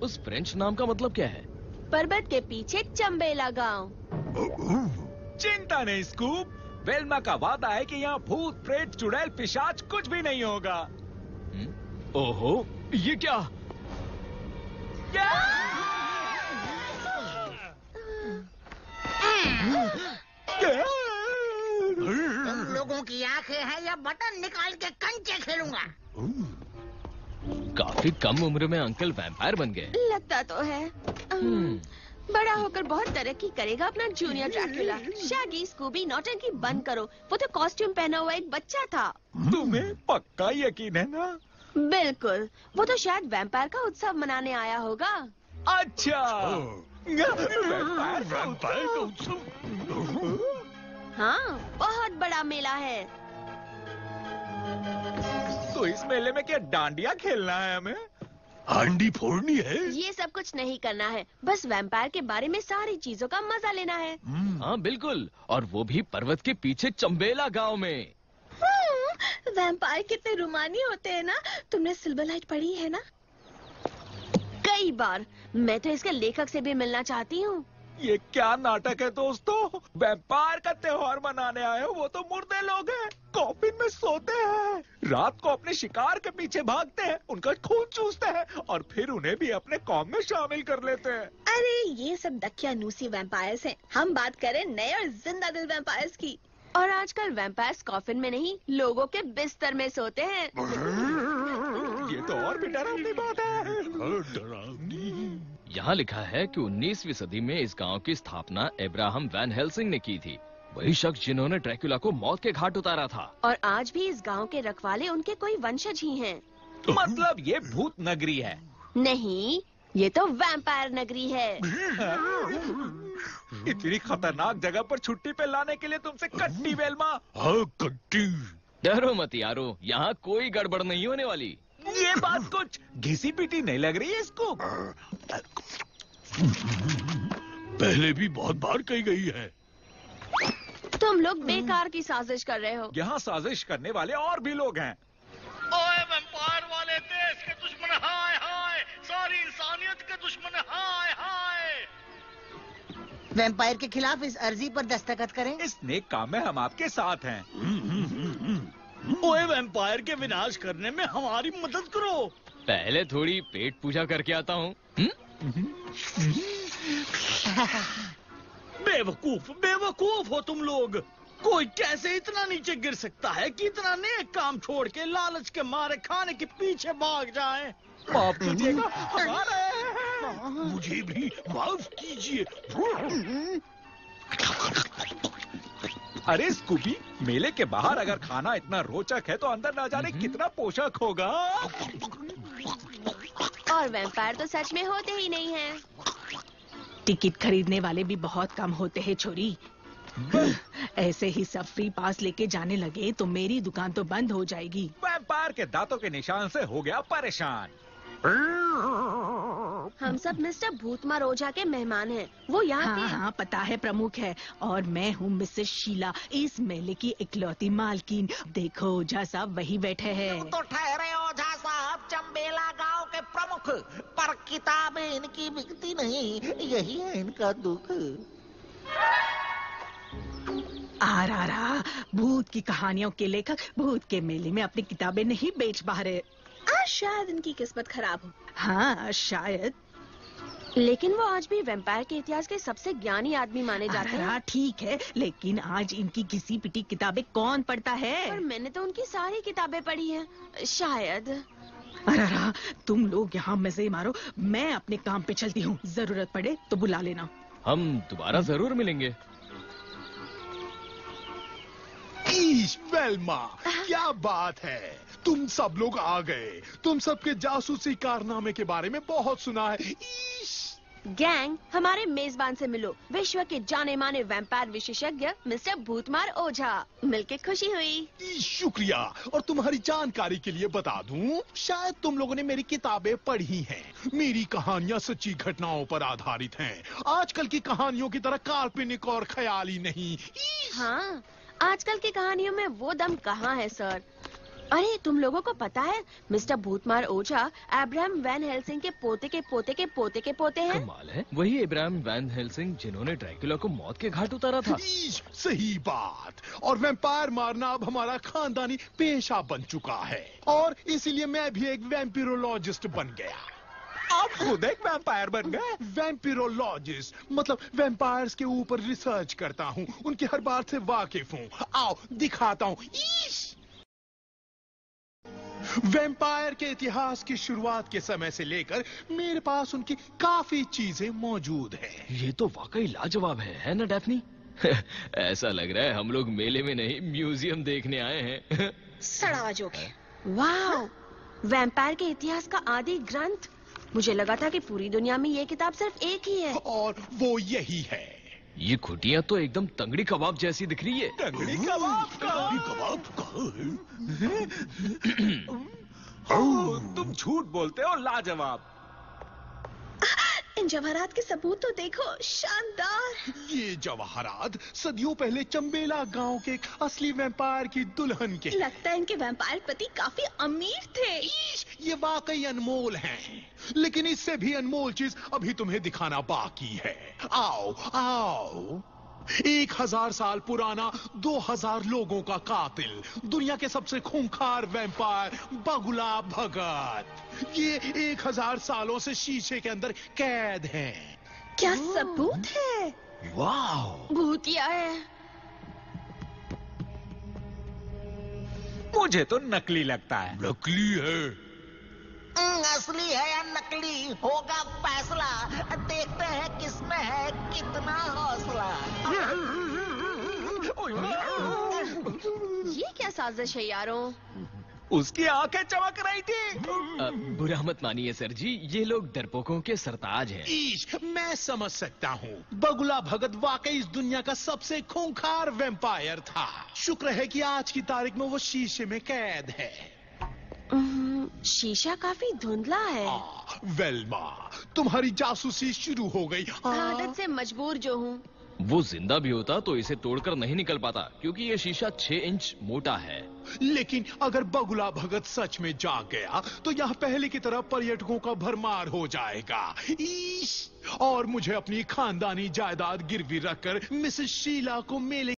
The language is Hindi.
उस फ्रेंच नाम का मतलब क्या है? पर्वत के पीछे चंबेला गांव। चिंता नहीं स्कूप, वेल्मा का वादा है कि यहाँ भूत प्रेत चुड़ैल पिशाच कुछ भी नहीं होगा। ओहो, ये क्या? तुम लोगों की आंखें हैं या बटन निकाल के कंचे खेलूंगा। काफी कम उम्र में अंकल वैम्पायर बन गए। लगता तो है। बड़ा होकर बहुत तरक्की करेगा अपना जूनियर ड्रैकुला। शैगी, स्कूबी, नौटंकी बंद करो। वो तो कॉस्ट्यूम पहना हुआ एक बच्चा था। तुम्हें पक्का यकीन है ना? बिल्कुल, वो तो शायद वैम्पायर का उत्सव मनाने आया होगा। अच्छा, वैम्पायर का उत्सव? हाँ, बहुत बड़ा मेला है। तो इस मेले में क्या डांडिया खेलना है हमें? हांडी फोड़नी है? ये सब कुछ नहीं करना है, बस वैम्पायर के बारे में सारी चीजों का मजा लेना है। हाँ बिल्कुल, और वो भी पर्वत के पीछे चंबेला गांव में। वैम्पायर कितने रुमानी होते हैं ना। तुमने सिल्वर लाइट पढ़ी है ना? कई बार। मैं तो इसके लेखक से भी मिलना चाहती हूँ। ये क्या नाटक है दोस्तों? वैम्पायर का त्योहार मनाने आए हो, वो तो मुर्दे लोग हैं, कॉफिन में सोते हैं, रात को अपने शिकार के पीछे भागते हैं, उनका खून चूसते हैं और फिर उन्हें भी अपने कॉम में शामिल कर लेते हैं। अरे ये सब दकियानूसी वैम्पायर्स हैं। हम बात करें नए और जिंदा दिल वैम्पायर्स की। और आजकल वैम्पायर्स कॉफिन में नहीं, लोगों के बिस्तर में सोते हैं। ये तो और भी डरावनी बात है। डरावनी। यहाँ लिखा है कि 19वीं सदी में इस गांव की स्थापना अब्राहम वैन हेल्सिंग ने की थी। वही शख्स जिन्होंने ड्रैकुला को मौत के घाट उतारा था। और आज भी इस गांव के रखवाले उनके कोई वंशज ही हैं। मतलब ये भूत नगरी है? नहीं, ये तो वैम्पायर नगरी है। इतनी खतरनाक जगह पर छुट्टी पे लाने के लिए तुमसे कट्टी वेल्मा। हाँ कट्टी। डरो मत यारो, यहाँ कोई गड़बड़ नहीं होने वाली। ये बात कुछ घिसी पीटी नहीं लग रही है इसको। पहले भी बहुत बार कही गई है। तुम लोग बेकार की साजिश कर रहे हो। यहाँ साजिश करने वाले और भी लोग हैं। ओए वैम्पायर वाले देश के दुश्मन, हाय हाय, सारी इंसानियत के दुश्मन, हाय हाय। वैम्पायर के खिलाफ इस अर्जी पर दस्तखत करें। इस नेक काम में हम आपके साथ हैं। ओए वैम्पायर के विनाश करने में हमारी मदद करो। पहले थोड़ी पेट पूजा करके आता हूँ। बेवकूफ, बेवकूफ हो तुम लोग। कोई कैसे इतना नीचे गिर सकता है कि इतना नेक काम छोड़ के लालच के मारे खाने के पीछे भाग जाए। माफ कीजिएगा, हमारे मुझे भी माफ कीजिए। अरे स्कूबी, मेले के बाहर अगर खाना इतना रोचक है तो अंदर ना जाने कितना पोषक होगा। और वैम्पायर तो सच में होते ही नहीं हैं। टिकट खरीदने वाले भी बहुत कम होते हैं छोरी। ऐसे ही सब फ्री पास लेके जाने लगे तो मेरी दुकान तो बंद हो जाएगी। वैम्पायर के दांतों के निशान से हो गया परेशान। हम सब मिस्टर भूतमार ओझा के मेहमान हैं। वो यहाँ हाँ हाँ पता है, प्रमुख है। और मैं हूँ मिसेस शीला, इस मेले की इकलौती मालकिन। देखो ओझा साहब वही बैठे हैं। तो ठहरे ओझा साहब, चंबेला गांव के प्रमुख, पर किताबें इनकी बिकती नहीं, यही है इनका दुख। आरा भूत की कहानियों के लेखक भूत के मेले में अपनी किताबें नहीं बेच पा रहे। आज शायद इनकी किस्मत खराब हो। हाँ शायद, लेकिन वो आज भी वैम्पायर के इतिहास के सबसे ज्ञानी आदमी माने जाते हैं। हाँ ठीक है, लेकिन आज इनकी घिसी पिटी किताबें कौन पढ़ता है? पर मैंने तो उनकी सारी किताबें पढ़ी हैं। शायद। अरे तुम लोग यहाँ मजे मारो, मैं अपने काम पे चलती हूँ। जरूरत पड़े तो बुला लेना। हम दोबारा जरूर मिलेंगे। वेल्मा, क्या बात है, तुम सब लोग आ गए। तुम सबके जासूसी कारनामे के बारे में बहुत सुना है। गैंग, हमारे मेजबान से मिलो, विश्व के जाने माने वैम्पायर विशेषज्ञ मिस्टर भूतमार ओझा। मिलके खुशी हुई। शुक्रिया। और तुम्हारी जानकारी के लिए बता दूं, शायद तुम लोगों ने मेरी किताबें पढ़ी हैं। मेरी कहानियां सच्ची घटनाओं पर आधारित हैं। आजकल की कहानियों की तरह काल्पनिक और ख्याली नहीं। हाँ, आजकल की कहानियों में वो दम कहाँ है सर। अरे तुम लोगों को पता है मिस्टर भूतमार ओझा अब्राहम वैन हेल्सिंग के पोते के पोते के पोते के पोते हैं। कमाल है, वही इब्राहिम वैन हेल्सिंग जिन्होंने ड्रैकुला को मौत के घाट उतारा था। सही बात। और वैम्पायर मारना अब हमारा खानदानी पेशा बन चुका है और इसीलिए मैं भी एक वैम्पिरोलॉजिस्ट बन गया। आप खुद एक वैम्पायर बन गए? वैम्पिरोलॉजिस्ट मतलब वैम्पायर्स के ऊपर रिसर्च करता हूँ, उनकी हर बात से वाकिफ हूँ। आओ दिखाता हूँ। वैम्पायर के इतिहास की शुरुआत के समय से लेकर मेरे पास उनकी काफी चीजें मौजूद हैं। ये तो वाकई लाजवाब है ना डैफ्नी? ऐसा लग रहा है हम लोग मेले में नहीं म्यूजियम देखने आए हैं। सड़ा जोक। वाह, वैम्पायर के इतिहास का आदि ग्रंथ। मुझे लगा था कि पूरी दुनिया में ये किताब सिर्फ एक ही है। और वो यही है। ये खुटियां तो एकदम तंगड़ी कबाब जैसी दिख रही है। तगड़ी कबाब का? तुम झूठ बोलते हो लाजवाब। इन जवाहरात के सबूत तो देखो, शानदार। ये जवाहरात सदियों पहले चंबेला गांव के एक असली वैम्पायर की दुल्हन के। लगता है इनके वैम्पायर पति काफी अमीर थे। ये वाकई अनमोल हैं, लेकिन इससे भी अनमोल चीज अभी तुम्हें दिखाना बाकी है। आओ आओ। 1000 साल पुराना 2000 लोगों का कातिल, दुनिया के सबसे खूंखार वैम्पायर बगुला भगत। ये 1000 सालों से शीशे के अंदर कैद है। क्या सबूत है? वाह, भूतिया है। मुझे तो नकली लगता है। नकली है। असली है या नकली होगा फैसला। देखते हैं किसमें है कितना हौसला। ये क्या साजिश है यारों? उसकी आंखें चमक रही थी। बुरा मत मानिए सर जी, ये लोग डरपोकों के सरताज हैं। मैं समझ सकता हूँ। बगुला भगत वाकई इस दुनिया का सबसे खूंखार वैम्पायर था। शुक्र है कि आज की तारीख में वो शीशे में कैद है। शीशा काफी धुंधला है। वेल्मा, तुम्हारी जासूसी शुरू हो गई। आदत से मजबूर जो हूँ। वो जिंदा भी होता तो इसे तोड़कर नहीं निकल पाता, क्योंकि ये शीशा 6 इंच मोटा है। लेकिन अगर बगुला भगत सच में जाग गया तो यहाँ पहले की तरह पर्यटकों का भरमार हो जाएगा। और मुझे अपनी खानदानी जायदाद गिरवी रखकर मिसेस शीला को मेले